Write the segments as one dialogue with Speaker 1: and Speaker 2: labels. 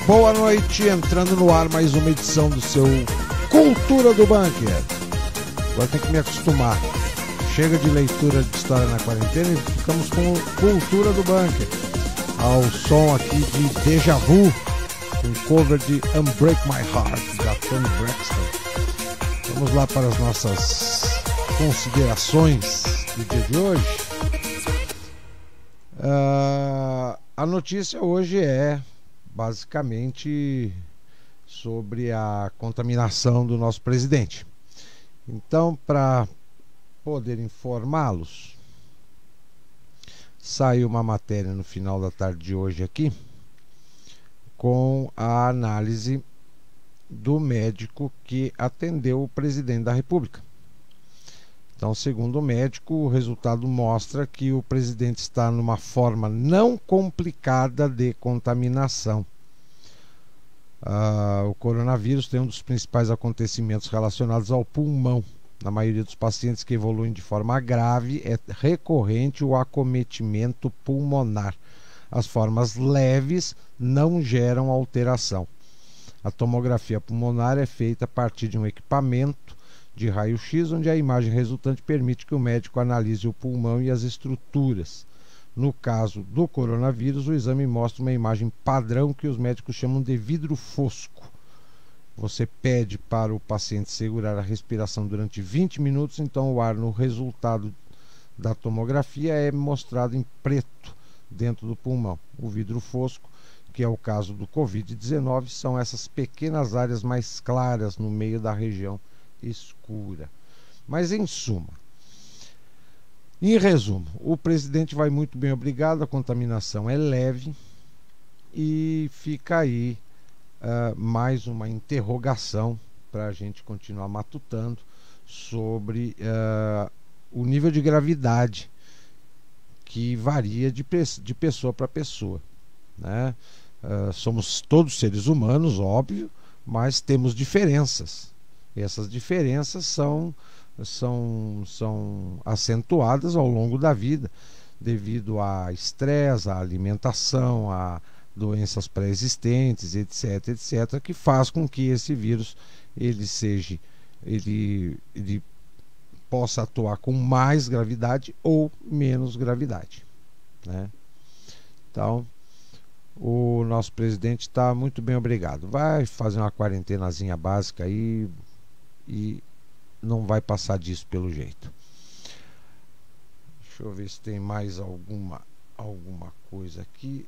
Speaker 1: Boa noite, entrando no ar mais uma edição do seu Cultura do Bunker. Agora tem que me acostumar. Chega de leitura de história na quarentena e ficamos com Cultura do Bunker. Ao som aqui de Deja Vu, um cover de Unbreak My Heart, da Toni Braxton. Vamos lá para as nossas considerações do dia de hoje. A notícia hoje é basicamente sobre a contaminação do nosso presidente. Então, para poder informá-los, saiu uma matéria no final da tarde de hoje aqui com a análise do médico que atendeu o presidente da República. Então, segundo o médico, o resultado mostra que o presidente está numa forma não complicada de contaminação. O coronavírus tem um dos principais acontecimentos relacionados ao pulmão. Na maioria dos pacientes que evoluem de forma grave, é recorrente o acometimento pulmonar. As formas leves não geram alteração. A tomografia pulmonar é feita a partir de um equipamento de raio-x, onde a imagem resultante permite que o médico analise o pulmão e as estruturas. No caso do coronavírus, o exame mostra uma imagem padrão que os médicos chamam de vidro fosco. Você pede para o paciente segurar a respiração durante 20 minutos, então o ar no resultado da tomografia é mostrado em preto dentro do pulmão. O vidro fosco, que é o caso do Covid-19, são essas pequenas áreas mais claras no meio da região escura. Mas em resumo, o presidente vai muito bem, obrigado, a contaminação é leve e fica aí mais uma interrogação para a gente continuar matutando sobre o nível de gravidade que varia de pessoa para pessoa, né? Somos todos seres humanos, óbvio, mas temos diferenças. E essas diferenças são acentuadas ao longo da vida, devido a estresse, a alimentação, a doenças pré-existentes, etc, etc, que faz com que esse vírus ele possa atuar com mais gravidade ou menos gravidade, né? Então, o nosso presidente está muito bem, obrigado. Vai fazer uma quarentenazinha básica aí e não vai passar disso pelo jeito. Deixa eu ver se tem mais alguma coisa aqui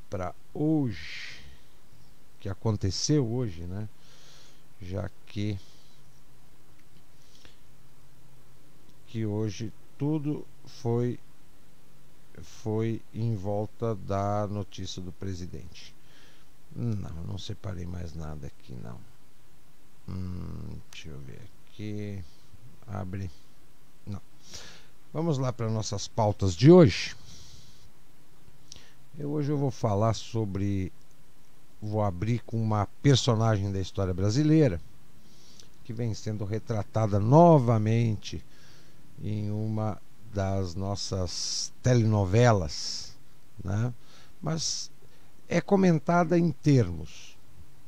Speaker 1: para hoje, que aconteceu hoje, né? Já que hoje tudo foi em volta da notícia do presidente. Não separei mais nada aqui, não. Deixa eu ver aqui. Abre. Não. Vamos lá para nossas pautas de hoje. Hoje eu vou falar sobre. Vou abrir com uma personagem da história brasileira que vem sendo retratada novamente em uma das nossas telenovelas, né? Mas é comentada em termos,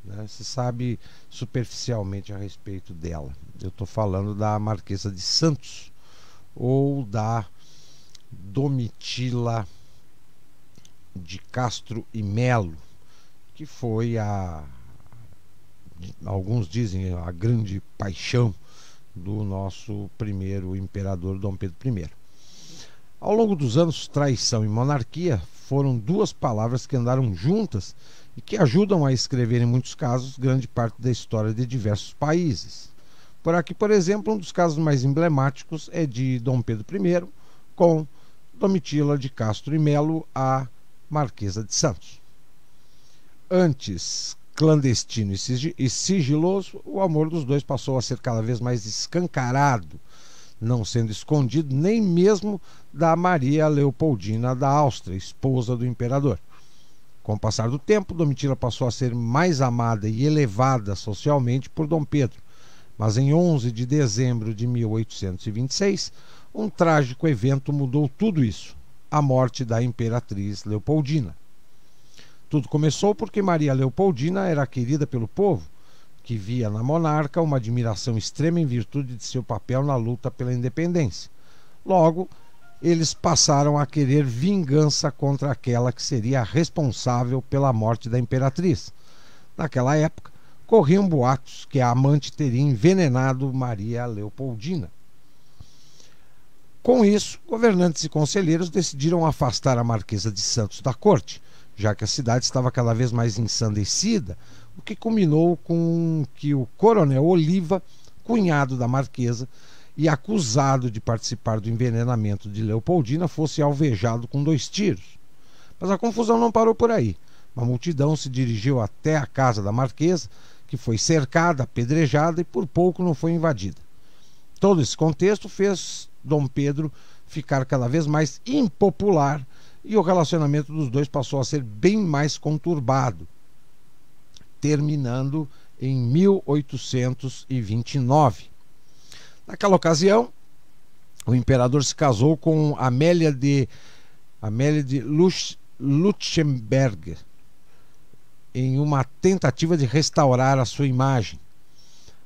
Speaker 1: né? Se sabe superficialmente a respeito dela. Eu estou falando da Marquesa de Santos, ou da Domitila de Castro e Melo, que foi alguns dizem, a grande paixão do nosso primeiro imperador Dom Pedro I. Ao longo dos anos, traição e monarquia foram duas palavras que andaram juntas e que ajudam a escrever, em muitos casos, grande parte da história de diversos países. Por aqui, por exemplo, um dos casos mais emblemáticos é de Dom Pedro I com Domitila de Castro e Melo, a Marquesa de Santos. Antes clandestino e sigiloso, o amor dos dois passou a ser cada vez mais escancarado, não sendo escondido nem mesmo da Maria Leopoldina da Áustria, esposa do imperador. Com o passar do tempo, Domitila passou a ser mais amada e elevada socialmente por Dom Pedro, mas em 11 de dezembro de 1826, um trágico evento mudou tudo isso: a morte da imperatriz Leopoldina. Tudo começou porque Maria Leopoldina era querida pelo povo, que via na monarca uma admiração extrema em virtude de seu papel na luta pela independência. Logo, eles passaram a querer vingança contra aquela que seria responsável pela morte da imperatriz. Naquela época, corriam boatos que a amante teria envenenado Maria Leopoldina. Com isso, governantes e conselheiros decidiram afastar a Marquesa de Santos da corte, já que a cidade estava cada vez mais ensandecida, o que culminou com que o coronel Oliva, cunhado da Marquesa e acusado de participar do envenenamento de Leopoldina, fosse alvejado com 2 tiros. Mas a confusão não parou por aí. Uma multidão se dirigiu até a casa da Marquesa, que foi cercada, apedrejada e por pouco não foi invadida. Todo esse contexto fez Dom Pedro ficar cada vez mais impopular e o relacionamento dos dois passou a ser bem mais conturbado, terminando em 1829. Naquela ocasião, o imperador se casou com Amélia de Lutzenberg, em uma tentativa de restaurar a sua imagem.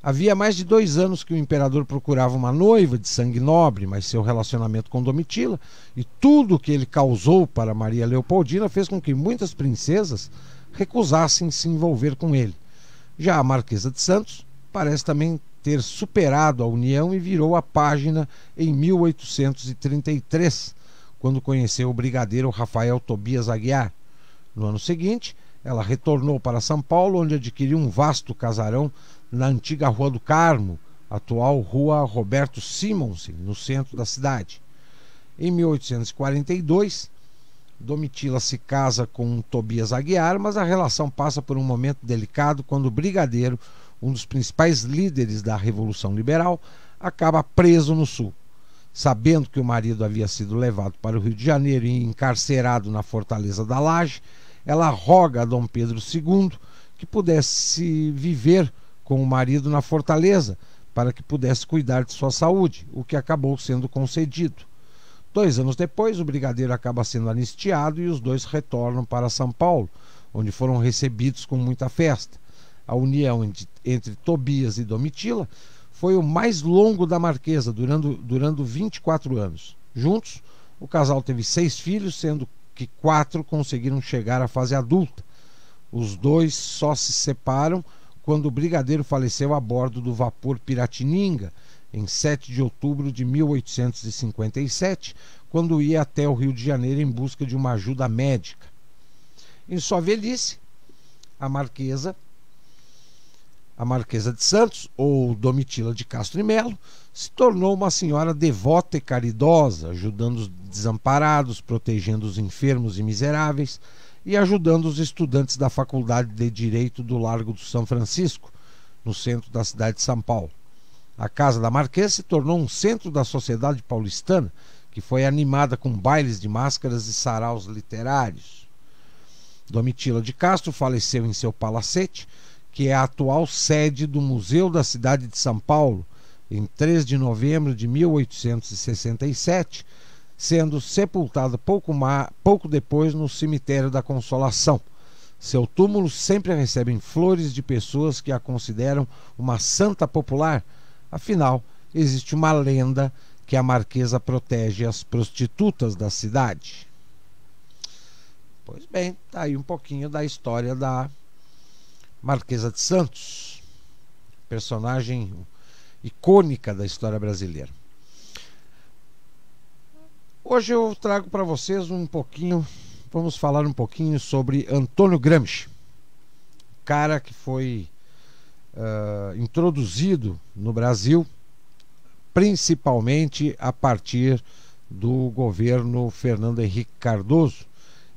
Speaker 1: Havia mais de 2 anos que o imperador procurava uma noiva de sangue nobre, mas seu relacionamento com Domitila e tudo o que ele causou para Maria Leopoldina fez com que muitas princesas recusassem se envolver com ele. Já a Marquesa de Santos parece também ter superado a união e virou a página em 1833, quando conheceu o brigadeiro Rafael Tobias Aguiar. No ano seguinte, ela retornou para São Paulo, onde adquiriu um vasto casarão na antiga Rua do Carmo, atual Rua Roberto Simonsen, no centro da cidade. Em 1842, Domitila se casa com Tobias Aguiar, mas a relação passa por um momento delicado quando o brigadeiro, um dos principais líderes da Revolução Liberal, acaba preso no Sul. Sabendo que o marido havia sido levado para o Rio de Janeiro e encarcerado na Fortaleza da Laje, ela roga a Dom Pedro II que pudesse viver com o marido na Fortaleza, para que pudesse cuidar de sua saúde, o que acabou sendo concedido. 2 anos depois, o brigadeiro acaba sendo anistiado e os dois retornam para São Paulo, onde foram recebidos com muita festa. A união entre Tobias e Domitila foi o mais longo da Marquesa, durando 24 anos. Juntos, o casal teve 6 filhos, sendo que 4 conseguiram chegar à fase adulta. Os 2 só se separam quando o brigadeiro faleceu a bordo do vapor Piratininga, em 7 de outubro de 1857, quando ia até o Rio de Janeiro em busca de uma ajuda médica. Em sua velhice, a Marquesa de Santos, ou Domitila de Castro e Melo, se tornou uma senhora devota e caridosa, ajudando os desamparados, protegendo os enfermos e miseráveis e ajudando os estudantes da Faculdade de Direito do Largo do São Francisco, no centro da cidade de São Paulo. A casa da Marquesa se tornou um centro da sociedade paulistana, que foi animada com bailes de máscaras e saraus literários. Domitila de Castro faleceu em seu palacete, que é a atual sede do Museu da Cidade de São Paulo, em 3 de novembro de 1867, sendo sepultada pouco depois no cemitério da Consolação. Seu túmulo sempre recebe flores de pessoas que a consideram uma santa popular. Afinal, existe uma lenda que a Marquesa protege as prostitutas da cidade. Pois bem, está aí um pouquinho da história da Marquesa de Santos, personagem icônica da história brasileira. Hoje eu trago para vocês vamos falar um pouquinho sobre Antônio Gramsci, cara que foi introduzido no Brasil, principalmente a partir do governo Fernando Henrique Cardoso,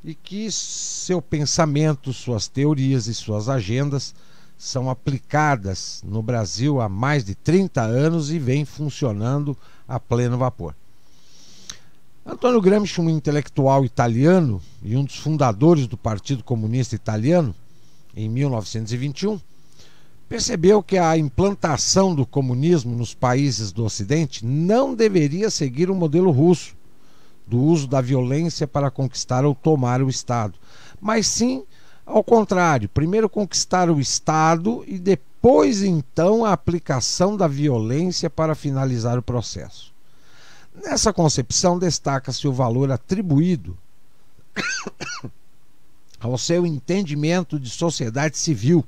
Speaker 1: e que seu pensamento, suas teorias e suas agendas são aplicadas no Brasil há mais de 30 anos e vem funcionando a pleno vapor. Antônio Gramsci, um intelectual italiano e um dos fundadores do Partido Comunista Italiano, em 1921, percebeu que a implantação do comunismo nos países do Ocidente não deveria seguir o modelo russo, do uso da violência para conquistar ou tomar o Estado, mas sim Ao contrário, primeiro conquistar o Estado e depois então a aplicação da violência para finalizar o processo. Nessa concepção destaca-se o valor atribuído ao seu entendimento de sociedade civil,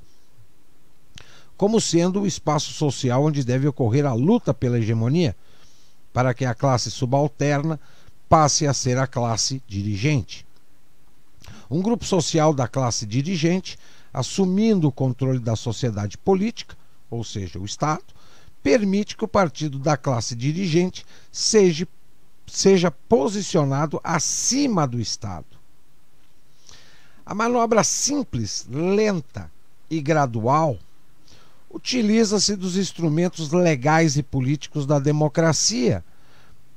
Speaker 1: como sendo o espaço social onde deve ocorrer a luta pela hegemonia, para que a classe subalterna passe a ser a classe dirigente. Um grupo social da classe dirigente, assumindo o controle da sociedade política, ou seja, o Estado, permite que o partido da classe dirigente seja posicionado acima do Estado. A manobra simples, lenta e gradual utiliza-se dos instrumentos legais e políticos da democracia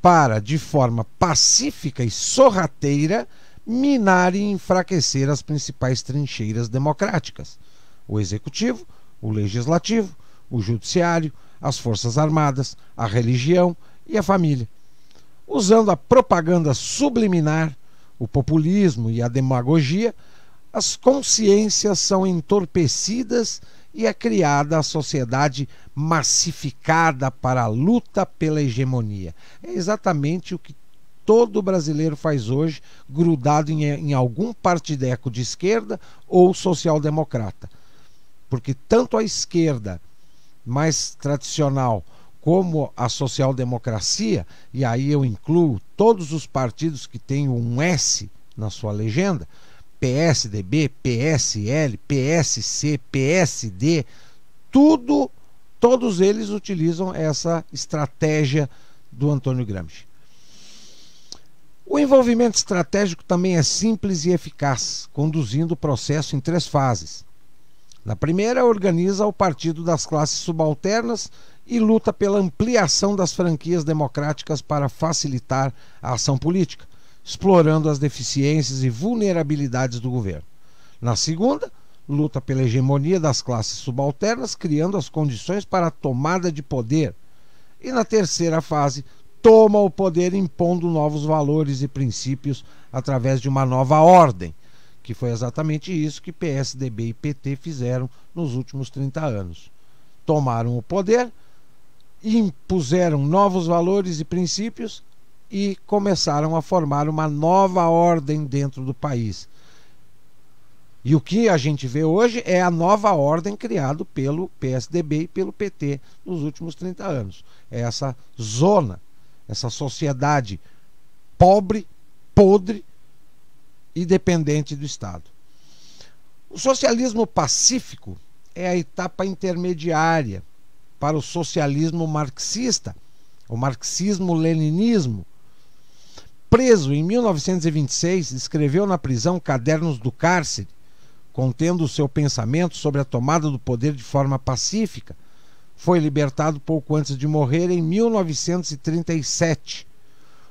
Speaker 1: para, de forma pacífica e sorrateira, minar e enfraquecer as principais trincheiras democráticas: o executivo, o legislativo, o judiciário, as forças armadas, a religião e a família. Usando a propaganda subliminar, o populismo e a demagogia, as consciências são entorpecidas e é criada a sociedade massificada para a luta pela hegemonia. É exatamente o que todo brasileiro faz hoje, grudado em algum partideco de esquerda ou social-democrata. Porque tanto a esquerda mais tradicional como a social-democracia, e aí eu incluo todos os partidos que têm um S na sua legenda, PSDB, PSL, PSC, PSD, todos eles utilizam essa estratégia do Antônio Gramsci. O envolvimento estratégico também é simples e eficaz, conduzindo o processo em 3 fases. Na primeira, organiza o partido das classes subalternas e luta pela ampliação das franquias democráticas para facilitar a ação política, explorando as deficiências e vulnerabilidades do governo. Na segunda, luta pela hegemonia das classes subalternas, criando as condições para a tomada de poder. E na terceira fase, toma o poder impondo novos valores e princípios através de uma nova ordem, que foi exatamente isso que PSDB e PT fizeram nos últimos 30 anos. Tomaram o poder, impuseram novos valores e princípios e começaram a formar uma nova ordem dentro do país. E o que a gente vê hoje é a nova ordem criada pelo PSDB e pelo PT nos últimos 30 anos. É essa zona, essa sociedade pobre, podre e dependente do Estado. O socialismo pacífico é a etapa intermediária para o socialismo marxista, o marxismo-leninismo. Preso em 1926, escreveu na prisão Cadernos do Cárcere, contendo o seu pensamento sobre a tomada do poder de forma pacífica. Foi libertado pouco antes de morrer em 1937.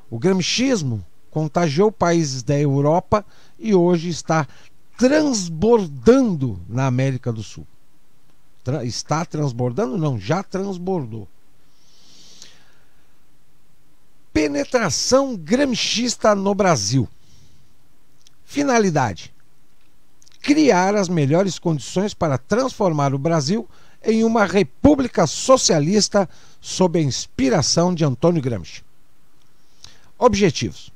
Speaker 1: O gramscismo contagiou países da Europa e hoje está transbordando na América do Sul. Está transbordando? Não, já transbordou. Penetração gramscista no Brasil. Finalidade: criar as melhores condições para transformar o Brasil em uma república socialista sob a inspiração de Antônio Gramsci. Objetivos: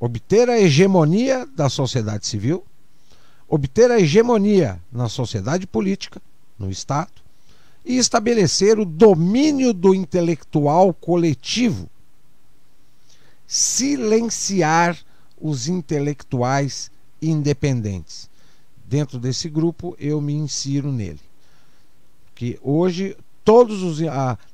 Speaker 1: obter a hegemonia da sociedade civil, obter a hegemonia na sociedade política, no Estado, e estabelecer o domínio do intelectual coletivo, silenciar os intelectuais independentes. Dentro desse grupo eu me insiro nele, que hoje todos os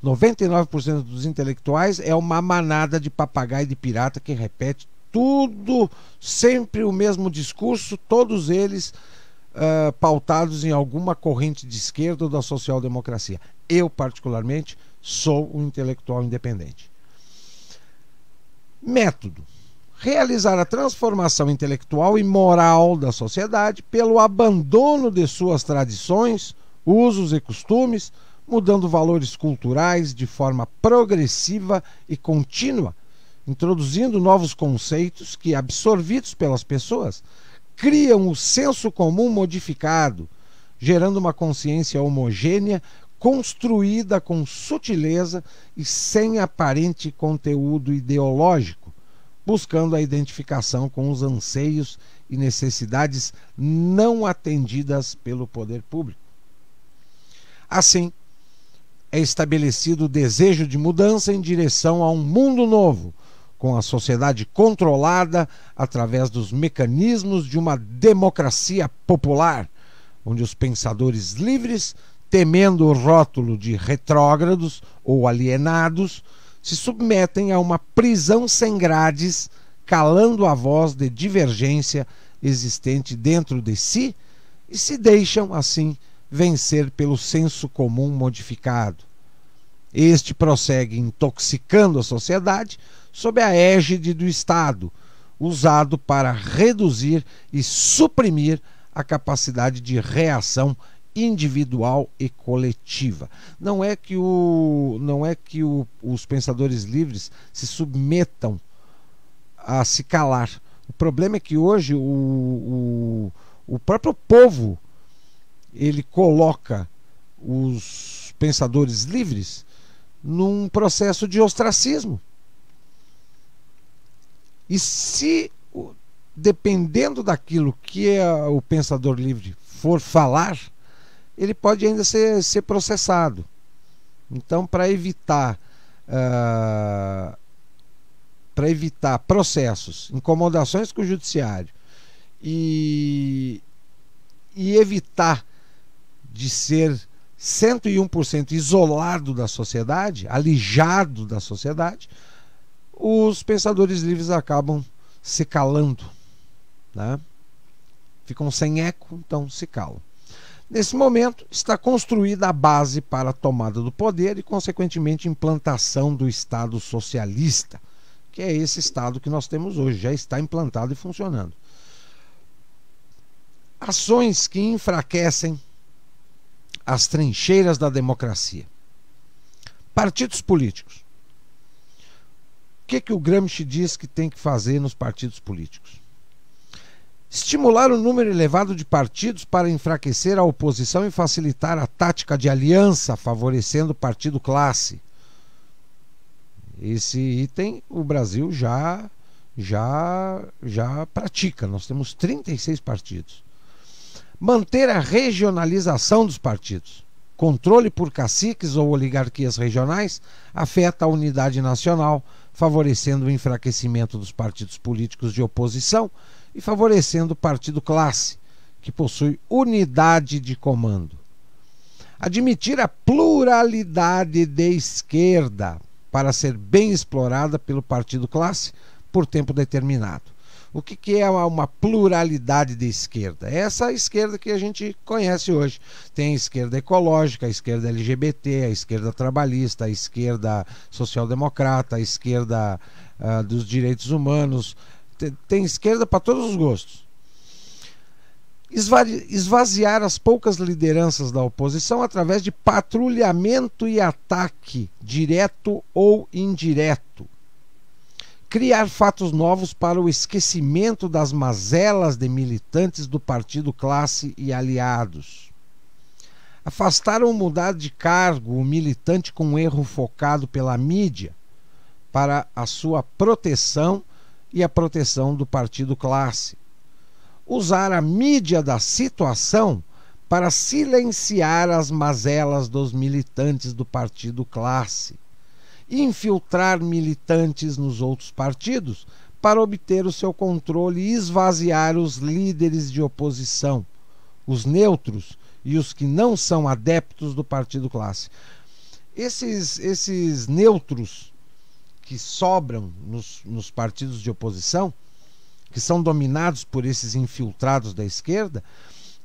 Speaker 1: 99% dos intelectuais é uma manada de papagaio de pirata que repete tudo, sempre o mesmo discurso, todos eles pautados em alguma corrente de esquerda ou da social-democracia. Eu, particularmente, sou um intelectual independente. Método: realizar a transformação intelectual e moral da sociedade pelo abandono de suas tradições, usos e costumes, mudando valores culturais de forma progressiva e contínua, introduzindo novos conceitos que, absorvidos pelas pessoas, criam o senso comum modificado, gerando uma consciência homogênea, construída com sutileza e sem aparente conteúdo ideológico, buscando a identificação com os anseios e necessidades não atendidas pelo poder público. Assim, é estabelecido o desejo de mudança em direção a um mundo novo, com a sociedade controlada através dos mecanismos de uma democracia popular, onde os pensadores livres, temendo o rótulo de retrógrados ou alienados, se submetem a uma prisão sem grades, calando a voz de divergência existente dentro de si e se deixam, assim, vencer pelo senso comum modificado. Este prossegue intoxicando a sociedade sob a égide do Estado, usado para reduzir e suprimir a capacidade de reação individual e coletiva. Não é que os pensadores livres se submetam a se calar. O problema é que hoje o próprio povo ele coloca os pensadores livres num processo de ostracismo. E se, dependendo daquilo que o pensador livre for falar, ele pode ainda ser processado. Então, para evitar processos, incomodações com o judiciário e evitar de ser 101% isolado da sociedade, alijado da sociedade, os pensadores livres acabam se calando, né? Ficam sem eco, então se calam. Nesse momento, está construída a base para a tomada do poder e, consequentemente, implantação do Estado socialista, que é esse Estado que nós temos hoje, já está implantado e funcionando. Ações que enfraquecem as trincheiras da democracia. Partidos políticos. O que o Gramsci diz que tem que fazer nos partidos políticos? Estimular o número elevado de partidos para enfraquecer a oposição e facilitar a tática de aliança, favorecendo o partido classe. Esse item o Brasil já pratica. Nós temos 36 partidos. Manter a regionalização dos partidos. Controle por caciques ou oligarquias regionais afeta a unidade nacional, favorecendo o enfraquecimento dos partidos políticos de oposição e favorecendo o partido classe, que possui unidade de comando. Admitir a pluralidade de esquerda para ser bem explorada pelo partido classe por tempo determinado. O que é uma pluralidade de esquerda? É essa esquerda que a gente conhece hoje. Tem a esquerda ecológica, a esquerda LGBT, a esquerda trabalhista, a esquerda social-democrata, a esquerda dos direitos humanos. Tem esquerda para todos os gostos. Esvaziar as poucas lideranças da oposição através de patrulhamento e ataque, direto ou indireto. Criar fatos novos para o esquecimento das mazelas de militantes do partido classe e aliados. Afastar ou mudar de cargo o militante com erro focado pela mídia para a sua proteção e a proteção do partido classe. Usar a mídia da situação para silenciar as mazelas dos militantes do partido classe. Infiltrar militantes nos outros partidos para obter o seu controle e esvaziar os líderes de oposição, os neutros e os que não são adeptos do partido classe. Esses neutros que sobram nos partidos de oposição, que são dominados por esses infiltrados da esquerda,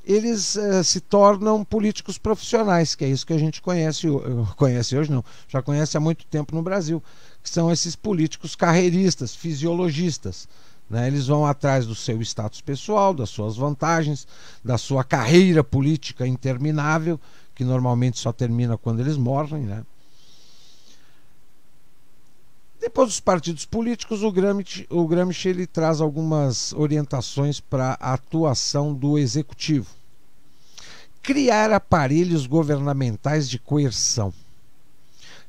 Speaker 1: eles se tornam políticos profissionais, que é isso que a gente conhece hoje, não, já conhece há muito tempo no Brasil, que são esses políticos carreiristas, fisiologistas, né? Eles vão atrás do seu status pessoal, das suas vantagens, da sua carreira política interminável, que normalmente só termina quando eles morrem, né? Depois dos partidos políticos, o Gramsci ele traz algumas orientações para a atuação do executivo. Criar aparelhos governamentais de coerção.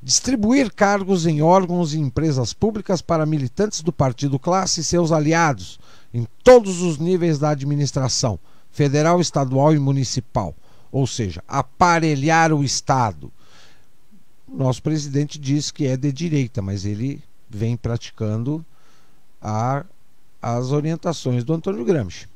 Speaker 1: Distribuir cargos em órgãos e empresas públicas para militantes do partido classe e seus aliados, em todos os níveis da administração, federal, estadual e municipal. Ou seja, aparelhar o Estado. Nosso presidente diz que é de direita, mas ele vem praticando as orientações do Antônio Gramsci.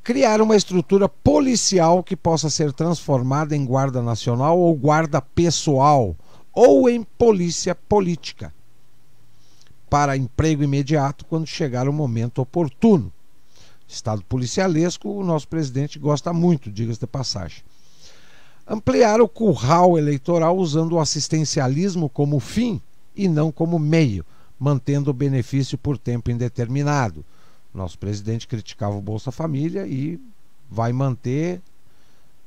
Speaker 1: Criar uma estrutura policial que possa ser transformada em guarda nacional ou guarda pessoal, ou em polícia política, para emprego imediato quando chegar o momento oportuno. Estado policialesco, o nosso presidente gosta muito, diga-se de passagem. Ampliar o curral eleitoral usando o assistencialismo como fim e não como meio, mantendo o benefício por tempo indeterminado. Nosso presidente criticava o Bolsa Família e vai manter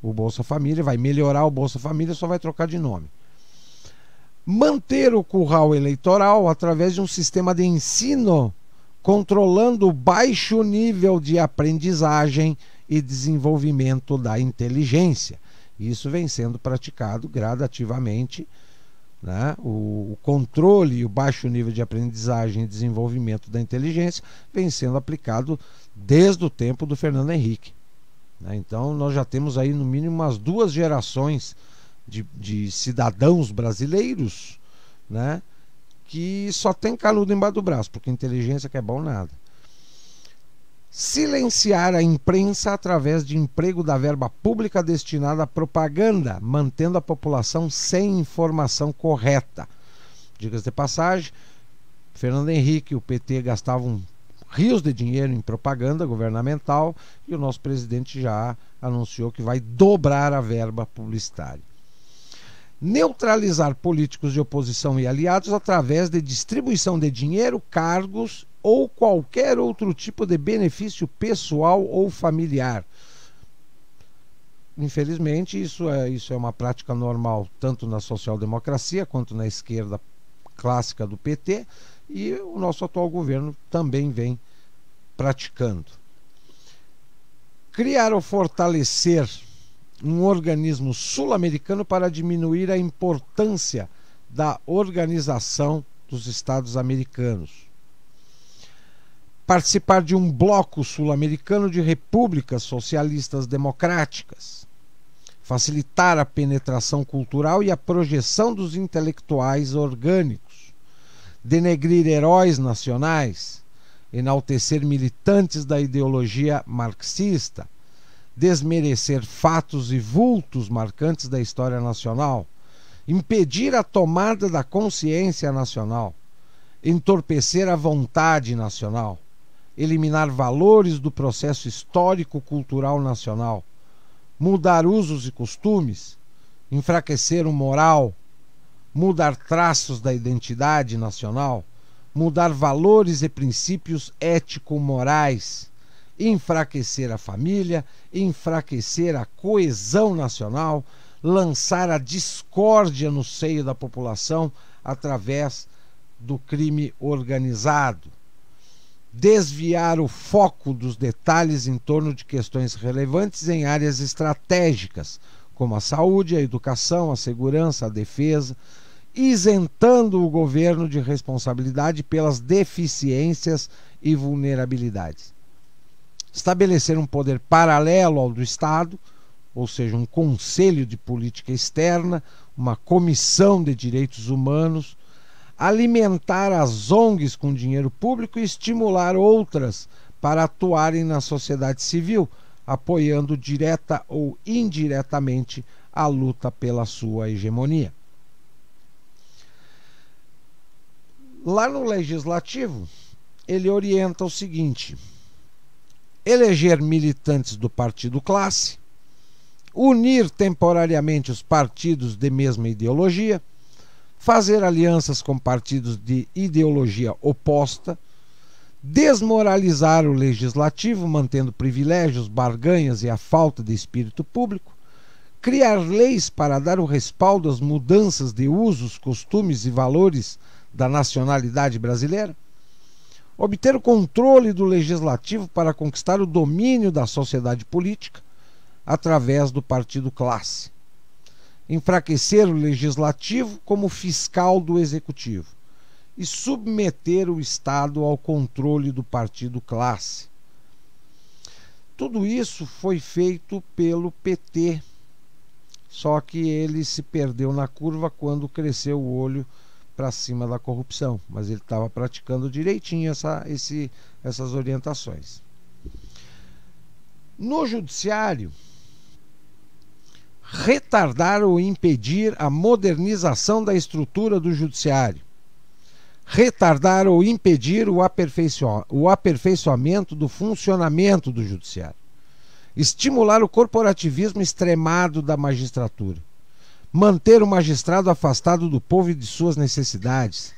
Speaker 1: o Bolsa Família, vai melhorar o Bolsa Família, só vai trocar de nome. Manter o curral eleitoral através de um sistema de ensino controlando o baixo nível de aprendizagem e desenvolvimento da inteligência. Isso vem sendo praticado gradativamente, né? O controle e o baixo nível de aprendizagem e desenvolvimento da inteligência vem sendo aplicado desde o tempo do Fernando Henrique, né? Então nós já temos aí no mínimo umas 2 gerações de cidadãos brasileiros, né, que só tem canudo embaixo do braço, porque inteligência que é bom nada. Silenciar a imprensa através de emprego da verba pública destinada à propaganda, mantendo a população sem informação correta. Diga-se de passagem, Fernando Henrique e o PT gastavam rios de dinheiro em propaganda governamental e o nosso presidente já anunciou que vai dobrar a verba publicitária. Neutralizar políticos de oposição e aliados através de distribuição de dinheiro, cargos ou qualquer outro tipo de benefício pessoal ou familiar. Infelizmente, isso é uma prática normal tanto na social-democracia quanto na esquerda clássica do PT, e o nosso atual governo também vem praticando. Criar ou fortalecer um organismo sul-americano para diminuir a importância da Organização dos Estados Americanos. Participar de um bloco sul-americano de repúblicas socialistas democráticas. Facilitar a penetração cultural e a projeção dos intelectuais orgânicos. Denegrir heróis nacionais. Enaltecer militantes da ideologia marxista. Desmerecer fatos e vultos marcantes da história nacional, impedir a tomada da consciência nacional, entorpecer a vontade nacional, eliminar valores do processo histórico-cultural nacional, mudar usos e costumes, enfraquecer o moral, mudar traços da identidade nacional, mudar valores e princípios ético-morais, enfraquecer a família, enfraquecer a coesão nacional, lançar a discórdia no seio da população através do crime organizado, desviar o foco dos detalhes em torno de questões relevantes em áreas estratégicas, como a saúde, a educação, a segurança, a defesa, isentando o governo de responsabilidade pelas deficiências e vulnerabilidades. Estabelecer um poder paralelo ao do Estado, ou seja, um conselho de política externa, uma comissão de direitos humanos, alimentar as ONGs com dinheiro público e estimular outras para atuarem na sociedade civil, apoiando direta ou indiretamente a luta pela sua hegemonia. Lá no Legislativo, ele orienta o seguinte: eleger militantes do partido classe, unir temporariamente os partidos de mesma ideologia, fazer alianças com partidos de ideologia oposta, desmoralizar o legislativo, mantendo privilégios, barganhas e a falta de espírito público, criar leis para dar o respaldo às mudanças de usos, costumes e valores da nacionalidade brasileira? Obter o controle do legislativo para conquistar o domínio da sociedade política através do partido classe. Enfraquecer o legislativo como fiscal do executivo e submeter o Estado ao controle do partido classe. Tudo isso foi feito pelo PT, só que ele se perdeu na curva quando cresceu o olho para cima da corrupção, mas ele estava praticando direitinho essas orientações. No judiciário, retardar ou impedir a modernização da estrutura do judiciário, retardar ou impedir o aperfeiçoamento do funcionamento do judiciário, estimular o corporativismo extremado da magistratura, manter o magistrado afastado do povo e de suas necessidades,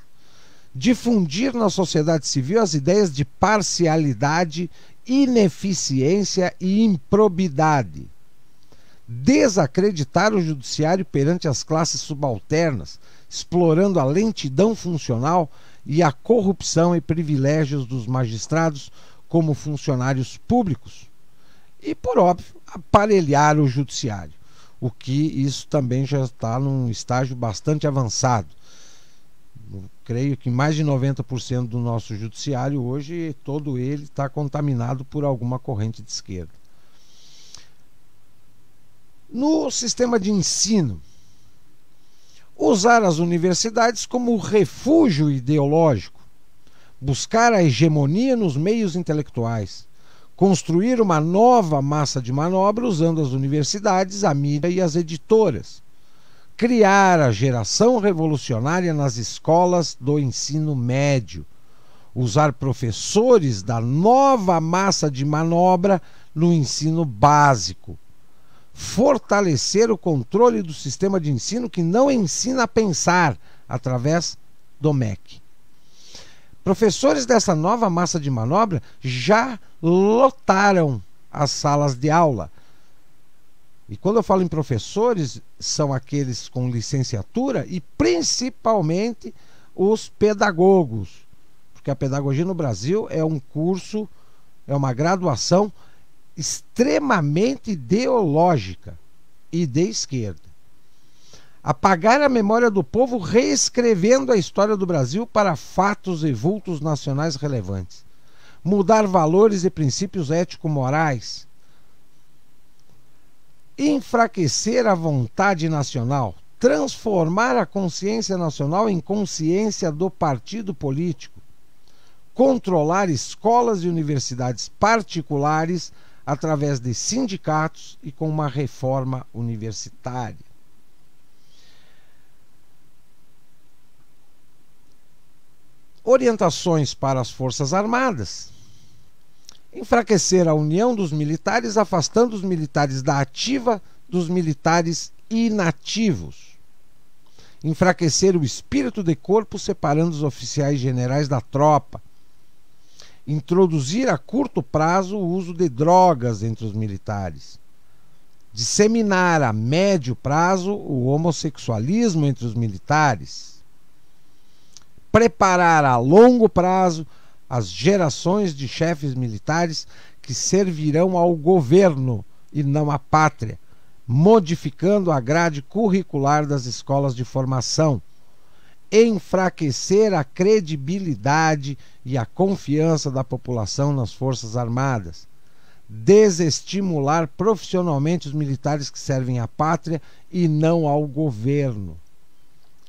Speaker 1: difundir na sociedade civil as ideias de parcialidade, ineficiência e improbidade, desacreditar o judiciário perante as classes subalternas, explorando a lentidão funcional e a corrupção e privilégios dos magistrados como funcionários públicos. E, por óbvio, aparelhar o judiciário, o que isso também já está num estágio bastante avançado. Eu creio que mais de 90% do nosso judiciário hoje, todo ele está contaminado por alguma corrente de esquerda. No sistema de ensino, usar as universidades como refúgio ideológico, buscar a hegemonia nos meios intelectuais, construir uma nova massa de manobra usando as universidades, a mídia e as editoras, criar a geração revolucionária nas escolas do ensino médio, usar professores da nova massa de manobra no ensino básico, fortalecer o controle do sistema de ensino que não ensina a pensar através do MEC. Professores dessa nova massa de manobra já lotaram as salas de aula. E quando eu falo em professores, são aqueles com licenciatura e principalmente os pedagogos, porque a pedagogia no Brasil é um curso, é uma graduação extremamente ideológica e de esquerda. Apagar a memória do povo reescrevendo a história do Brasil para fatos e vultos nacionais relevantes. Mudar valores e princípios ético-morais. Enfraquecer a vontade nacional. Transformar a consciência nacional em consciência do partido político. Controlar escolas e universidades particulares através de sindicatos e com uma reforma universitária. Orientações para as Forças Armadas. Enfraquecer a união dos militares, afastando os militares da ativa dos militares inativos. Enfraquecer o espírito de corpo, separando os oficiais generais da tropa. Introduzir a curto prazo o uso de drogas entre os militares. Disseminar a médio prazo o homossexualismo entre os militares. Preparar a longo prazo as gerações de chefes militares que servirão ao governo e não à pátria, modificando a grade curricular das escolas de formação. Enfraquecer a credibilidade e a confiança da população nas Forças Armadas. Desestimular profissionalmente os militares que servem à pátria e não ao governo.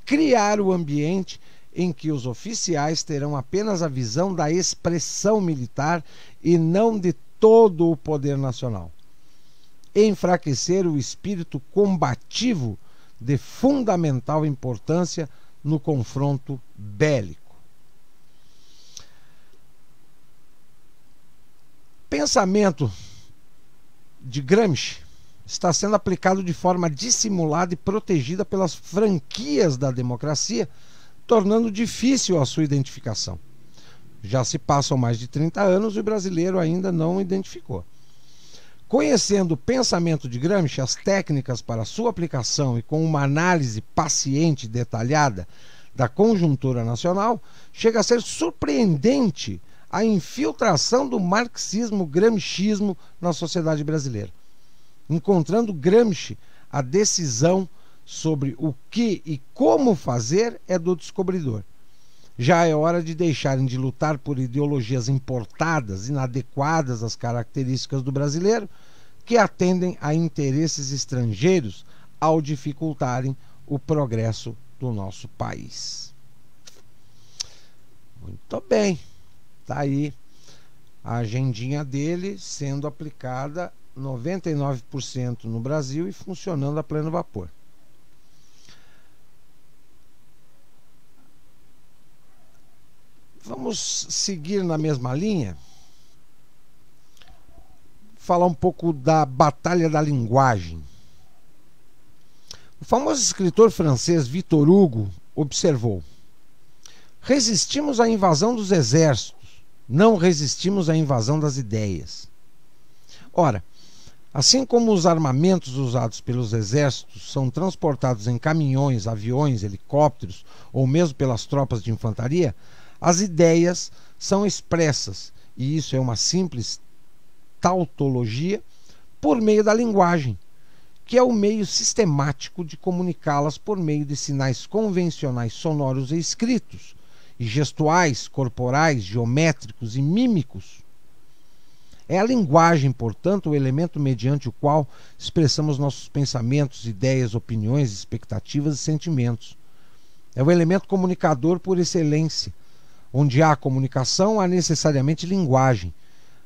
Speaker 1: Criar o ambiente em que os oficiais terão apenas a visão da expressão militar e não de todo o poder nacional. Enfraquecer o espírito combativo de fundamental importância no confronto bélico. Pensamento de Gramsci está sendo aplicado de forma dissimulada e protegida pelas franquias da democracia, tornando difícil a sua identificação. Já se passam mais de 30 anos e o brasileiro ainda não identificou. Conhecendo o pensamento de Gramsci, as técnicas para sua aplicação e com uma análise paciente e detalhada, da conjuntura nacional, chega a ser surpreendente a infiltração do marxismo-gramscismo na sociedade brasileira, encontrando Gramsci a decisão sobre o que e como fazer é do descobridor. Já é hora de deixarem de lutar por ideologias importadas, inadequadas às características do brasileiro, que atendem a interesses estrangeiros ao dificultarem o progresso do nosso país. Muito bem, está aí a agendinha dele sendo aplicada 99% no Brasil e funcionando a pleno vapor. Vamos seguir na mesma linha, falar um pouco da batalha da linguagem. O famoso escritor francês Victor Hugo observou: resistimos à invasão dos exércitos, não resistimos à invasão das ideias. Ora, assim como os armamentos usados pelos exércitos são transportados em caminhões, aviões, helicópteros ou mesmo pelas tropas de infantaria, as ideias são expressas, e isso é uma simples tautologia, por meio da linguagem, que é o meio sistemático de comunicá-las por meio de sinais convencionais sonoros e escritos, e gestuais, corporais, geométricos e mímicos. É a linguagem, portanto, o elemento mediante o qual expressamos nossos pensamentos, ideias, opiniões, expectativas e sentimentos. É o elemento comunicador por excelência. Onde há comunicação, há necessariamente linguagem.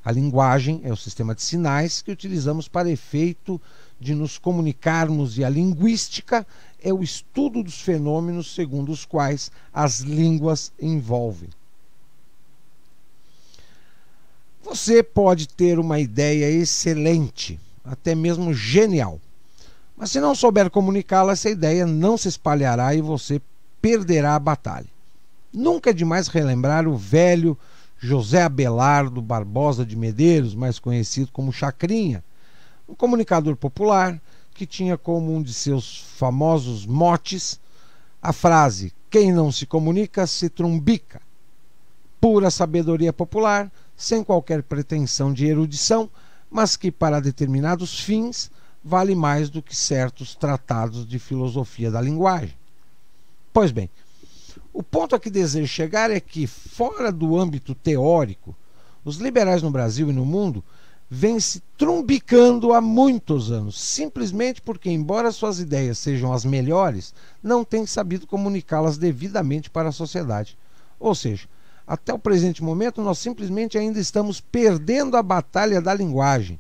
Speaker 1: A linguagem é o sistema de sinais que utilizamos para efeito de nos comunicarmos, e a linguística é o estudo dos fenômenos segundo os quais as línguas envolvem. Você pode ter uma ideia excelente, até mesmo genial, mas se não souber comunicá-la, essa ideia não se espalhará e você perderá a batalha. Nunca é demais relembrar o velho José Abelardo Barbosa de Medeiros, mais conhecido como Chacrinha, um comunicador popular que tinha como um de seus famosos motes a frase: quem não se comunica se trumbica. Pura sabedoria popular, sem qualquer pretensão de erudição, mas que para determinados fins vale mais do que certos tratados de filosofia da linguagem. Pois bem, o ponto a que desejo chegar é que, fora do âmbito teórico, os liberais no Brasil e no mundo vêm se trumbicando há muitos anos, simplesmente porque, embora suas ideias sejam as melhores, não têm sabido comunicá-las devidamente para a sociedade. Ou seja, até o presente momento, nós simplesmente ainda estamos perdendo a batalha da linguagem.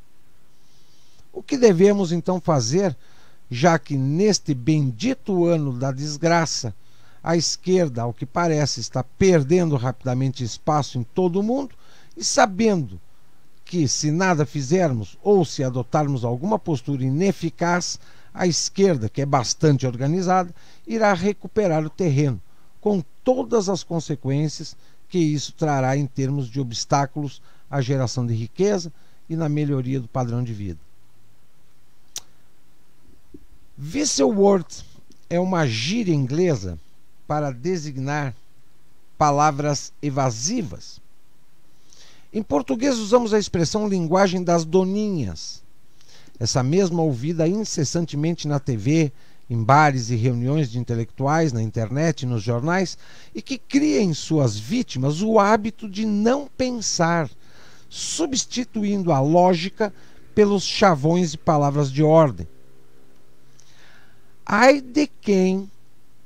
Speaker 1: O que devemos então fazer, já que neste bendito ano da desgraça, a esquerda, ao que parece, está perdendo rapidamente espaço em todo o mundo, e sabendo que, se nada fizermos ou se adotarmos alguma postura ineficaz, a esquerda, que é bastante organizada, irá recuperar o terreno, com todas as consequências que isso trará em termos de obstáculos à geração de riqueza e na melhoria do padrão de vida. Whistleword é uma gíria inglesa para designar palavras evasivas. Em português usamos a expressão linguagem das doninhas. Essa mesma ouvida incessantemente na TV, em bares e reuniões de intelectuais, na internet e nos jornais, e que cria em suas vítimas o hábito de não pensar, substituindo a lógica pelos chavões e palavras de ordem. Ai de quem,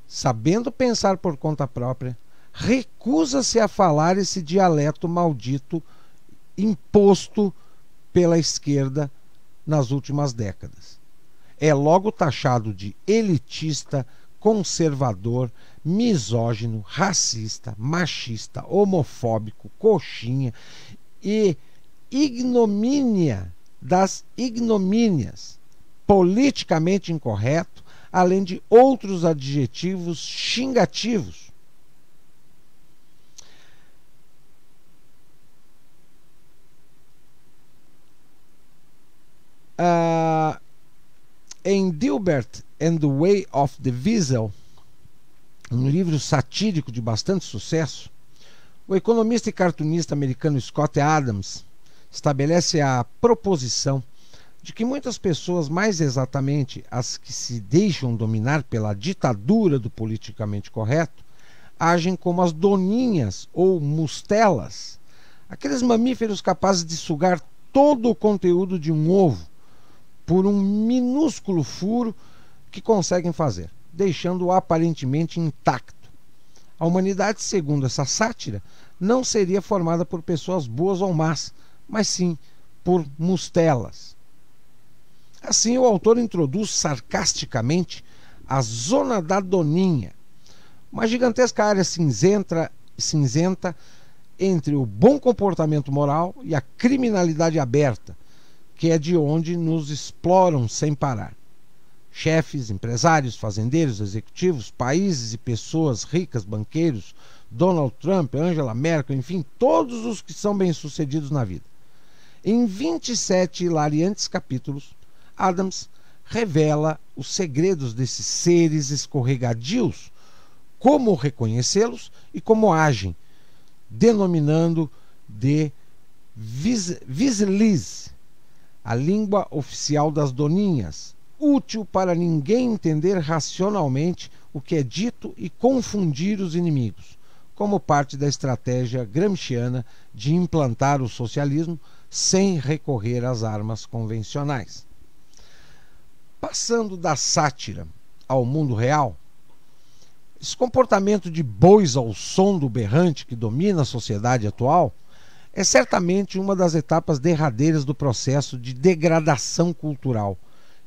Speaker 1: sabendo pensar por conta própria, recusa-se a falar esse dialeto maldito imposto pela esquerda nas últimas décadas. É logo taxado de elitista, conservador, misógino, racista, machista, homofóbico, coxinha e ignomínia das ignomínias, politicamente incorreto, além de outros adjetivos xingativos. Em Dilbert and the Way of the Weasel, um livro satírico de bastante sucesso, o economista e cartunista americano Scott Adams estabelece a proposição de que muitas pessoas, mais exatamente as que se deixam dominar pela ditadura do politicamente correto, agem como as doninhas ou mustelas, aqueles mamíferos capazes de sugar todo o conteúdo de um ovo por um minúsculo furo que conseguem fazer, deixando-o aparentemente intacto. A humanidade, segundo essa sátira, não seria formada por pessoas boas ou más, mas sim por mustelas. Assim, o autor introduz sarcasticamente a zona da doninha, uma gigantesca área cinzenta entre o bom comportamento moral e a criminalidade aberta, que é de onde nos exploram sem parar. Chefes, empresários, fazendeiros, executivos, países e pessoas ricas, banqueiros, Donald Trump, Angela Merkel, enfim, todos os que são bem-sucedidos na vida. Em 27 hilariantes capítulos, Adams revela os segredos desses seres escorregadios, como reconhecê-los e como agem, denominando de Visliz, a língua oficial das doninhas, útil para ninguém entender racionalmente o que é dito e confundir os inimigos, como parte da estratégia gramsciana de implantar o socialismo sem recorrer às armas convencionais. Passando da sátira ao mundo real, esse comportamento de bois ao som do berrante que domina a sociedade atual é certamente uma das etapas derradeiras do processo de degradação cultural,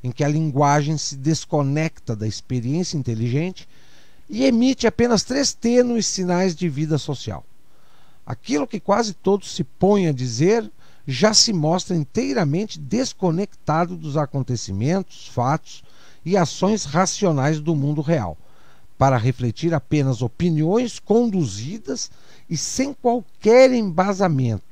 Speaker 1: em que a linguagem se desconecta da experiência inteligente e emite apenas 3 tênues sinais de vida social. Aquilo que quase todos se põem a dizer já se mostra inteiramente desconectado dos acontecimentos, fatos e ações racionais do mundo real, para refletir apenas opiniões conduzidas e sem qualquer embasamento,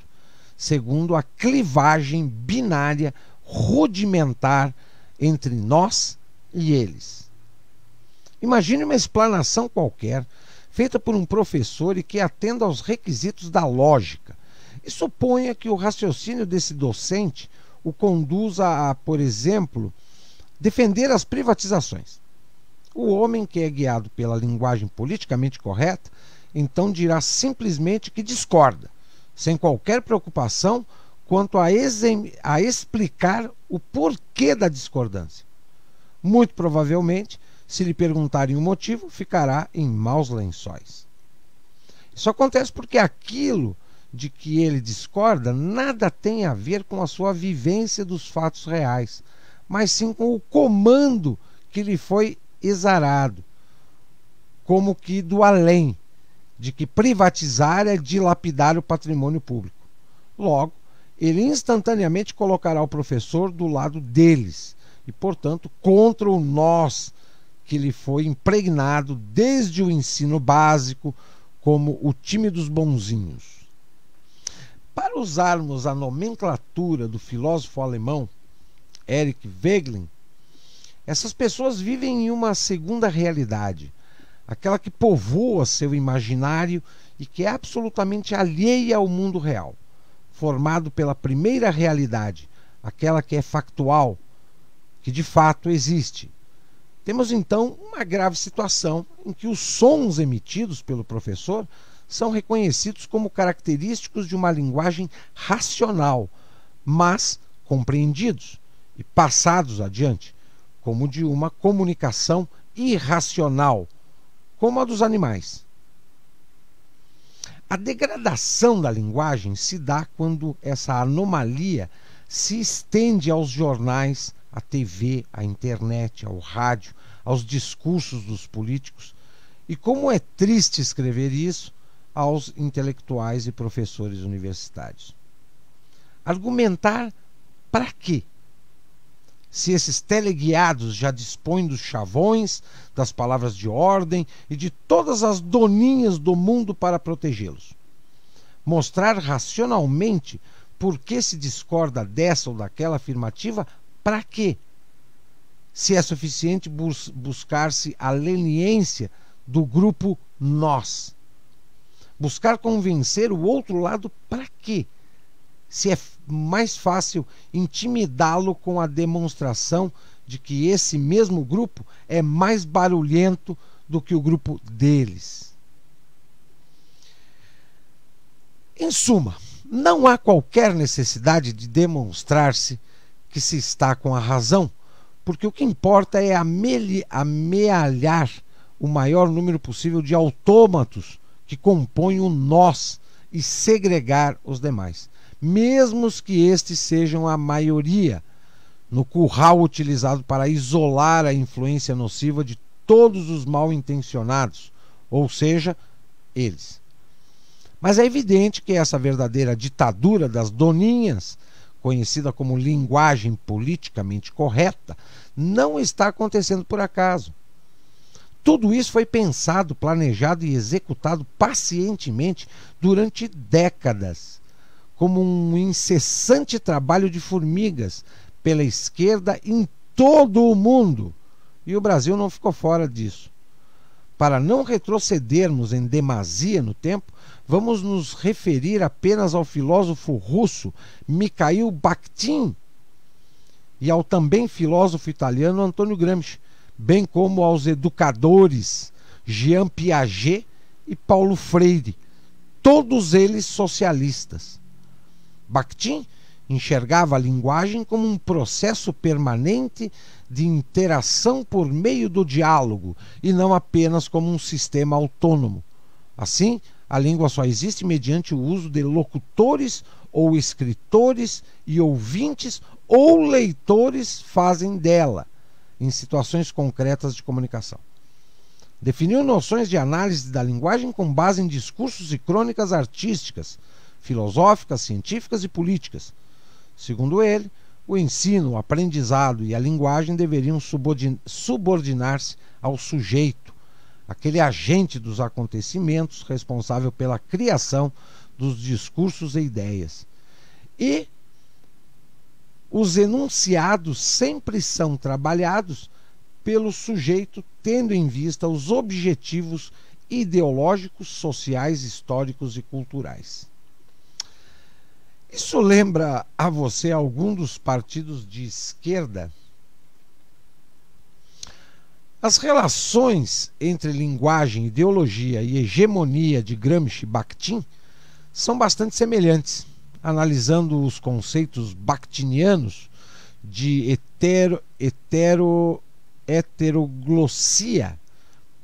Speaker 1: segundo a clivagem binária rudimentar entre nós e eles. Imagine uma explanação qualquer, feita por um professor e que atenda aos requisitos da lógica, e suponha que o raciocínio desse docente o conduza a, por exemplo, defender as privatizações. O homem que é guiado pela linguagem politicamente correta, então dirá simplesmente que discorda, sem qualquer preocupação quanto a explicar o porquê da discordância. Muito provavelmente, se lhe perguntarem o motivo, ficará em maus lençóis. Isso acontece porque aquilo de que ele discorda nada tem a ver com a sua vivência dos fatos reais, mas sim com o comando que lhe foi exarado, como que do além, de que privatizar é dilapidar o patrimônio público. Logo, ele instantaneamente colocará o professor do lado deles e, portanto, contra o nós que lhe foi impregnado desde o ensino básico como o time dos bonzinhos. Para usarmos a nomenclatura do filósofo alemão Erich Wegelin, essas pessoas vivem em uma segunda realidade, aquela que povoa seu imaginário e que é absolutamente alheia ao mundo real, formado pela primeira realidade, aquela que é factual, que de fato existe. Temos então uma grave situação em que os sons emitidos pelo professor são reconhecidos como característicos de uma linguagem racional, mas compreendidos e passados adiante, como de uma comunicação irracional, como a dos animais. A degradação da linguagem se dá quando essa anomalia se estende aos jornais, à TV, à internet, ao rádio, aos discursos dos políticos, e como é triste escrever isso, aos intelectuais e professores universitários. Argumentar para quê? Se esses teleguiados já dispõem dos chavões, das palavras de ordem e de todas as doninhas do mundo para protegê-los. Mostrar racionalmente por que se discorda dessa ou daquela afirmativa, para quê? Se é suficiente buscar-se a leniência do grupo nós. Buscar convencer o outro lado para quê? Se é mais fácil intimidá-lo com a demonstração de que esse mesmo grupo é mais barulhento do que o grupo deles. Em suma, não há qualquer necessidade de demonstrar-se que se está com a razão, porque o que importa é amealhar o maior número possível de autômatos que compõem o nós e segregar os demais, mesmo que estes sejam a maioria, no curral utilizado para isolar a influência nociva de todos os mal-intencionados, ou seja, eles. Mas é evidente que essa verdadeira ditadura das doninhas, conhecida como linguagem politicamente correta, não está acontecendo por acaso. Tudo isso foi pensado, planejado e executado pacientemente durante décadas, como um incessante trabalho de formigas pela esquerda em todo o mundo. E o Brasil não ficou fora disso. Para não retrocedermos em demasia no tempo, vamos nos referir apenas ao filósofo russo Mikhail Bakhtin e ao também filósofo italiano Antonio Gramsci, bem como aos educadores Jean Piaget e Paulo Freire, todos eles socialistas. Bakhtin enxergava a linguagem como um processo permanente de interação por meio do diálogo e não apenas como um sistema autônomo. Assim, a língua só existe mediante o uso de locutores ou escritores e ouvintes ou leitores fazem dela, em situações concretas de comunicação. Definiu noções de análise da linguagem com base em discursos e crônicas artísticas, filosóficas, científicas e políticas. Segundo ele, o ensino, o aprendizado e a linguagem deveriam subordinar-se ao sujeito, aquele agente dos acontecimentos responsável pela criação dos discursos e ideias. E os enunciados sempre são trabalhados pelo sujeito tendo em vista os objetivos ideológicos, sociais, históricos e culturais. Isso lembra a você algum dos partidos de esquerda? As relações entre linguagem, ideologia e hegemonia de Gramsci e Bakhtin são bastante semelhantes, analisando os conceitos bakhtinianos de heteroglossia,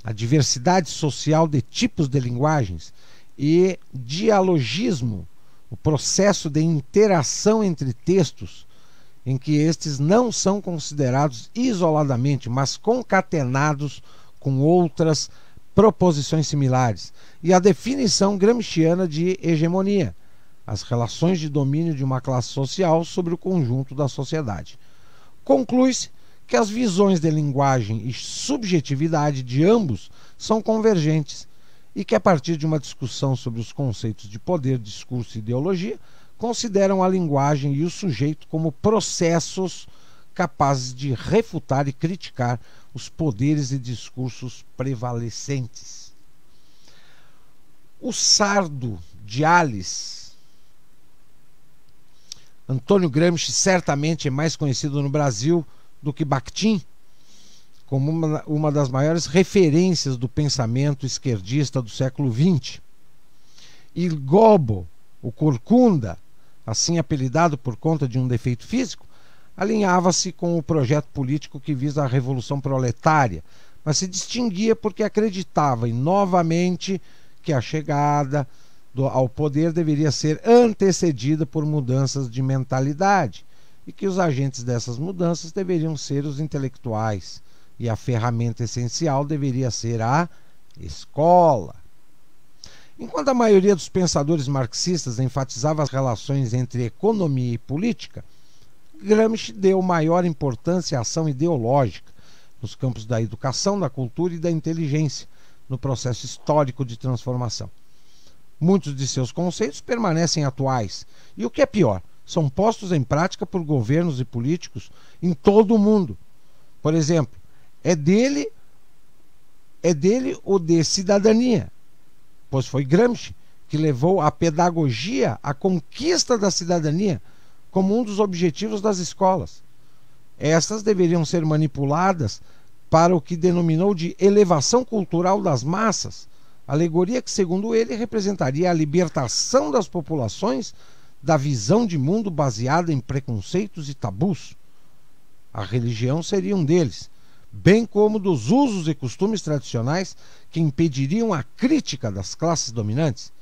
Speaker 1: a diversidade social de tipos de linguagens, e dialogismo, o processo de interação entre textos, em que estes não são considerados isoladamente, mas concatenados com outras proposições similares, e a definição gramsciana de hegemonia, as relações de domínio de uma classe social sobre o conjunto da sociedade. Conclui-se que as visões de linguagem e subjetividade de ambos são convergentes e que, a partir de uma discussão sobre os conceitos de poder, discurso e ideologia, consideram a linguagem e o sujeito como processos capazes de refutar e criticar os poderes e discursos prevalecentes. O sardo de Alice, Antônio Gramsci, certamente é mais conhecido no Brasil do que Bakhtin, como uma das maiores referências do pensamento esquerdista do século XX. E Gobo, o corcunda, assim apelidado por conta de um defeito físico, alinhava-se com o projeto político que visa a revolução proletária, mas se distinguia porque acreditava novamente que a chegada ao poder deveria ser antecedida por mudanças de mentalidade e que os agentes dessas mudanças deveriam ser os intelectuais e a ferramenta essencial deveria ser a escola. Enquanto a maioria dos pensadores marxistas enfatizava as relações entre economia e política, Gramsci deu maior importância à ação ideológica nos campos da educação, da cultura e da inteligência, no processo histórico de transformação. Muitos de seus conceitos permanecem atuais e, o que é pior, são postos em prática por governos e políticos em todo o mundo. Por exemplo, é dele é dele o de cidadania, pois foi Gramsci que levou a pedagogia à conquista da cidadania como um dos objetivos das escolas. Estas deveriam ser manipuladas para o que denominou de elevação cultural das massas, alegoria que, segundo ele, representaria a libertação das populações da visão de mundo baseada em preconceitos e tabus. A religião seria um deles, bem como dos usos e costumes tradicionais que impediriam a crítica das classes dominantes.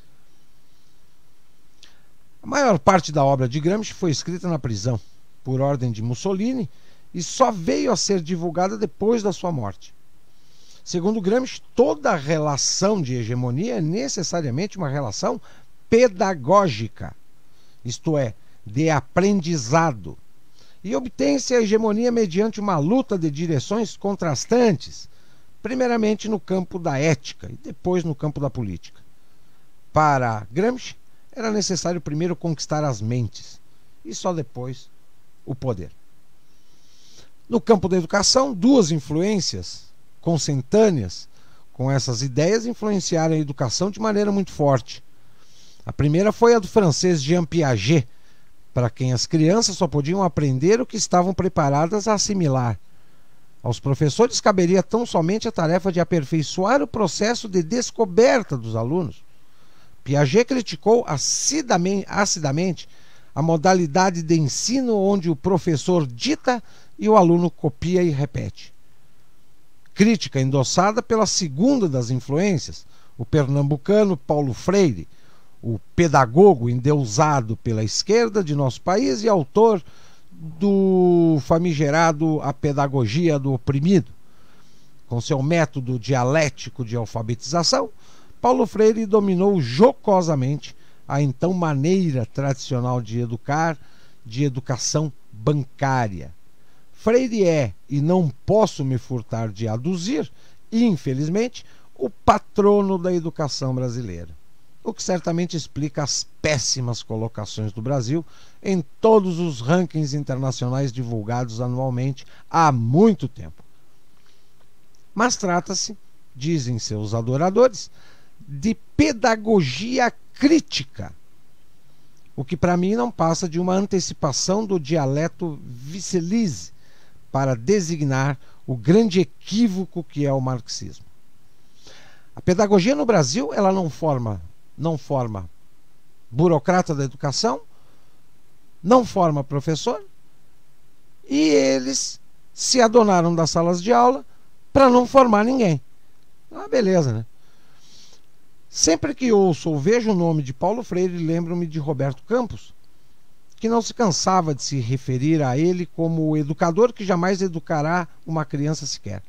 Speaker 1: A maior parte da obra de Gramsci foi escrita na prisão, por ordem de Mussolini, e só veio a ser divulgada depois da sua morte. Segundo Gramsci, toda relação de hegemonia é necessariamente uma relação pedagógica, isto é, de aprendizado, e obtém-se a hegemonia mediante uma luta de direções contrastantes, primeiramente no campo da ética e depois no campo da política. Para Gramsci, era necessário primeiro conquistar as mentes e só depois o poder. No campo da educação, duas influências consentâneas com essas ideias influenciaram a educação de maneira muito forte. A primeira foi a do francês Jean Piaget, para quem as crianças só podiam aprender o que estavam preparadas a assimilar. Aos professores caberia tão somente a tarefa de aperfeiçoar o processo de descoberta dos alunos. Piaget criticou acidamente a modalidade de ensino onde o professor dita e o aluno copia e repete. Crítica endossada pela segunda das influências, o pernambucano Paulo Freire, o pedagogo endeusado pela esquerda de nosso país e autor do famigerado A Pedagogia do Oprimido. Com seu método dialético de alfabetização, Paulo Freire dominou jocosamente a então maneira tradicional de educar, de educação bancária. Freire é, e não posso me furtar de aduzir, infelizmente, o patrono da educação brasileira, o que certamente explica as péssimas colocações do Brasil em todos os rankings internacionais divulgados anualmente há muito tempo. Mas trata-se, dizem seus adoradores, de pedagogia crítica, o que para mim não passa de uma antecipação do dialeto Wisselize para designar o grande equívoco que é o marxismo. A pedagogia no Brasil, ela não forma burocrata da educação, não forma professor, e eles se adonaram das salas de aula para não formar ninguém. Ah, beleza, né? Sempre que ouço ou vejo o nome de Paulo Freire, lembro-me de Roberto Campos, que não se cansava de se referir a ele como o educador que jamais educará uma criança sequer.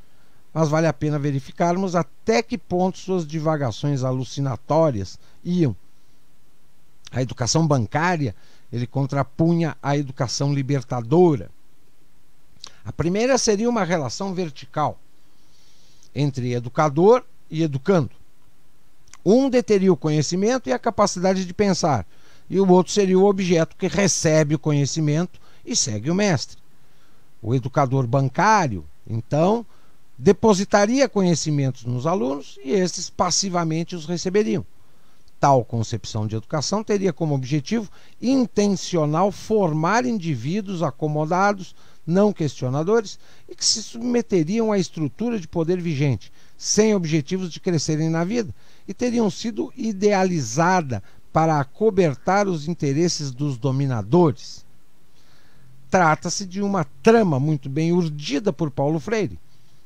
Speaker 1: Mas vale a pena verificarmos até que ponto suas divagações alucinatórias iam. A educação bancária ele contrapunha à educação libertadora. A primeira seria uma relação vertical entre educador e educando. Um deteria o conhecimento e a capacidade de pensar, e o outro seria o objeto que recebe o conhecimento e segue o mestre. O educador bancário, então, depositaria conhecimentos nos alunos e estes passivamente os receberiam. Tal concepção de educação teria como objetivo intencional formar indivíduos acomodados, não questionadores, e que se submeteriam à estrutura de poder vigente, sem objetivos de crescerem na vida, e teriam sido idealizada para acobertar os interesses dos dominadores. Trata-se de uma trama muito bem urdida por Paulo Freire,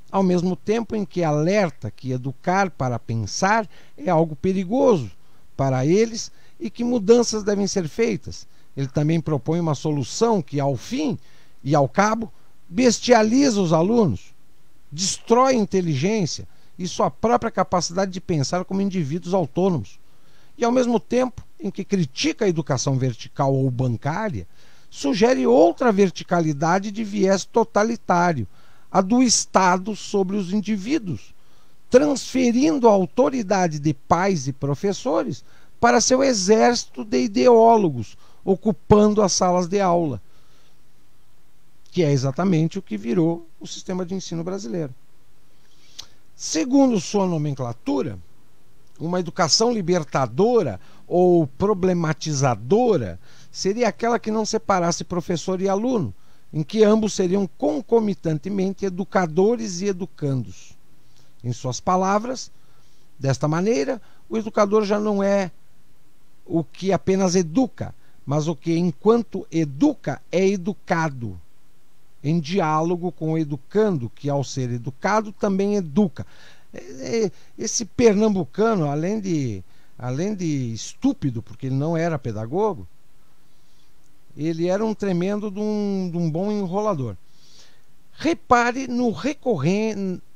Speaker 1: ao mesmo tempo em que alerta que educar para pensar é algo perigoso para eles e que mudanças devem ser feitas. Ele também propõe uma solução que, ao fim e ao cabo, bestializa os alunos, destrói a inteligência e sua própria capacidade de pensar como indivíduos autônomos. E, ao mesmo tempo em que critica a educação vertical ou bancária, sugere outra verticalidade de viés totalitário, a do Estado sobre os indivíduos, transferindo a autoridade de pais e professores para seu exército de ideólogos, ocupando as salas de aula, que é exatamente o que virou o sistema de ensino brasileiro. Segundo sua nomenclatura, uma educação libertadora ou problematizadora seria aquela que não separasse professor e aluno, em que ambos seriam concomitantemente educadores e educandos. Em suas palavras, desta maneira, o educador já não é o que apenas educa, mas o que, enquanto educa, é educado, em diálogo com o educando, que, ao ser educado, também educa. Esse pernambucano, além de estúpido, porque ele não era pedagogo, ele era um tremendo de um bom enrolador. Repare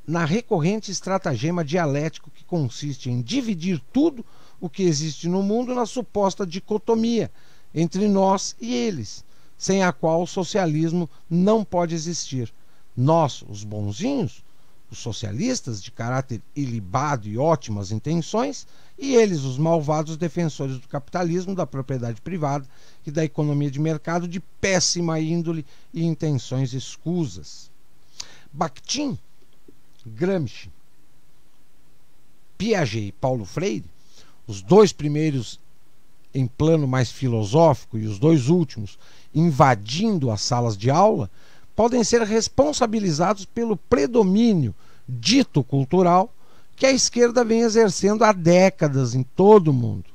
Speaker 1: na recorrente estratagema dialético que consiste em dividir tudo o que existe no mundo na suposta dicotomia entre nós e eles, sem a qual o socialismo não pode existir. Nós, os bonzinhos, os socialistas de caráter ilibado e ótimas intenções, e eles, os malvados defensores do capitalismo, da propriedade privada e da economia de mercado de péssima índole e intenções escusas. Bakhtin, Gramsci, Piaget e Paulo Freire, os dois primeiros em plano mais filosófico e os dois últimos invadindo as salas de aula, podem ser responsabilizados pelo predomínio dito cultural que a esquerda vem exercendo há décadas em todo o mundo.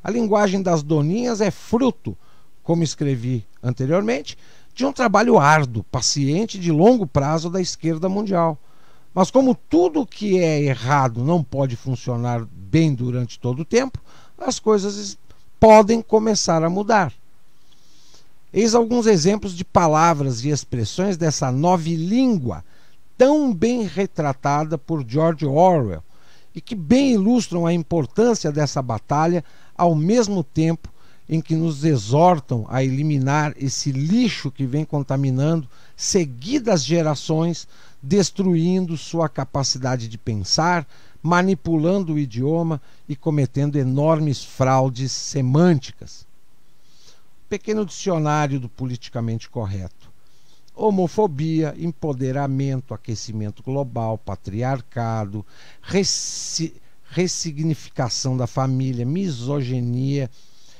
Speaker 1: A linguagem das doninhas é fruto, como escrevi anteriormente, de um trabalho árduo, paciente e de longo prazo da esquerda mundial. Mas como tudo que é errado não pode funcionar bem durante todo o tempo, as coisas podem começar a mudar. Eis alguns exemplos de palavras e expressões dessa novilíngua tão bem retratada por George Orwell e que bem ilustram a importância dessa batalha ao mesmo tempo em que nos exortam a eliminar esse lixo que vem contaminando seguidas gerações, destruindo sua capacidade de pensar, manipulando o idioma e cometendo enormes fraudes semânticas. Pequeno dicionário do politicamente correto. Homofobia, empoderamento, aquecimento global, patriarcado, ressignificação da família, misoginia,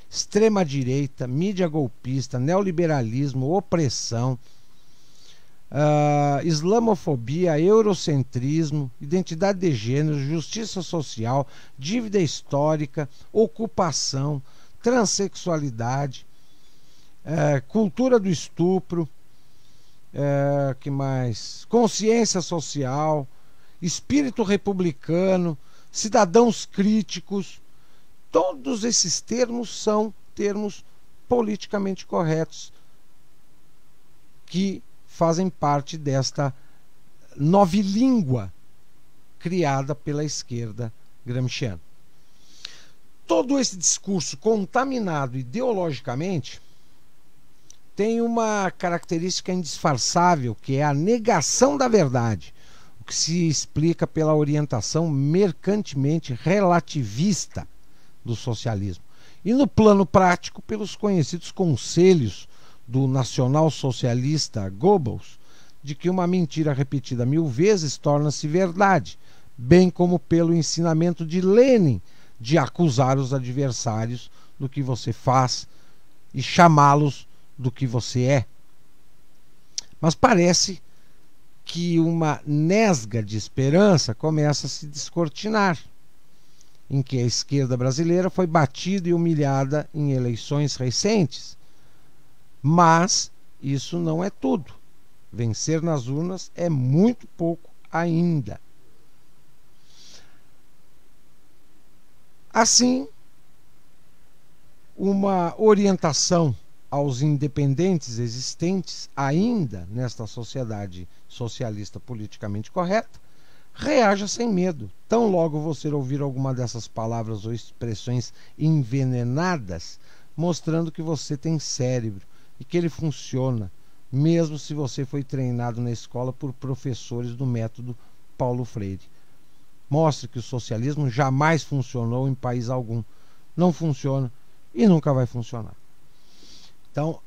Speaker 1: extrema-direita, mídia golpista, neoliberalismo, opressão, islamofobia, eurocentrismo, identidade de gênero, justiça social, dívida histórica, ocupação, transexualidade, cultura do estupro, que mais? Consciência social, espírito republicano, cidadãos críticos. Todos esses termos são termos politicamente corretos que fazem parte desta novilíngua criada pela esquerda gramsciana. Todo esse discurso contaminado ideologicamente tem uma característica indisfarçável, que é a negação da verdade, o que se explica pela orientação mercantilmente relativista do socialismo. E no plano prático, pelos conhecidos conselhos do nacional-socialista Goebbels, de que uma mentira repetida 1000 vezes torna-se verdade, bem como pelo ensinamento de Lenin de acusar os adversários do que você faz e chamá-los do que você é. Mas parece que uma nesga de esperança começa a se descortinar, em que a esquerda brasileira foi batida e humilhada em eleições recentes. Mas isso não é tudo. Vencer nas urnas é muito pouco ainda. Assim, uma orientação aos independentes existentes ainda nesta sociedade socialista politicamente correta, reaja sem medo. Tão logo você ouvir alguma dessas palavras ou expressões envenenadas, mostrando que você tem cérebro e que ele funciona, mesmo se você foi treinado na escola por professores do método Paulo Freire. Mostre que o socialismo jamais funcionou em país algum. Não funciona e nunca vai funcionar. Então,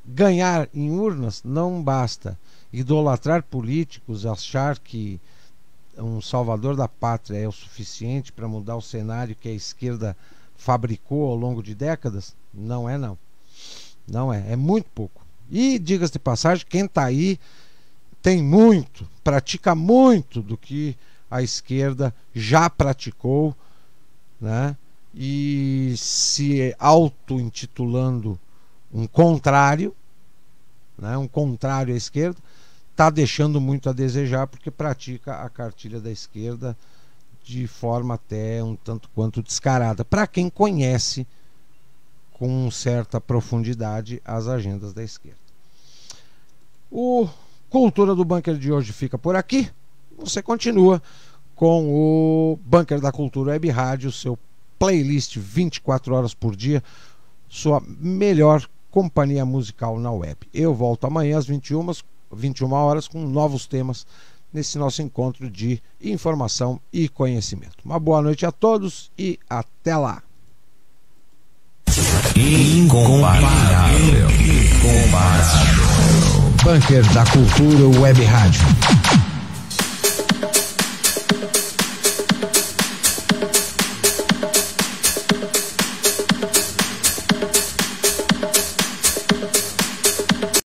Speaker 1: ganhar em urnas não basta. Idolatrar políticos, achar que um salvador da pátria é o suficiente para mudar o cenário que a esquerda fabricou ao longo de décadas? Não é, não. Não é, é muito pouco. E diga-se de passagem, quem está aí tem muito, pratica muito do que a esquerda já praticou, né? E se auto-intitulando um contrário, né? Um contrário à esquerda, está deixando muito a desejar, porque pratica a cartilha da esquerda de forma até um tanto quanto descarada, para quem conhece com certa profundidade as agendas da esquerda. O Cultura do Bunker de hoje fica por aqui. Você continua com o Bunker da Cultura Web Rádio, seu playlist 24 horas por dia, sua melhor companhia musical na web. Eu volto amanhã às 21 horas com novos temas nesse nosso encontro de informação e conhecimento. Uma boa noite a todos e até lá. Incomparável. Bunker da Cultura Web Rádio.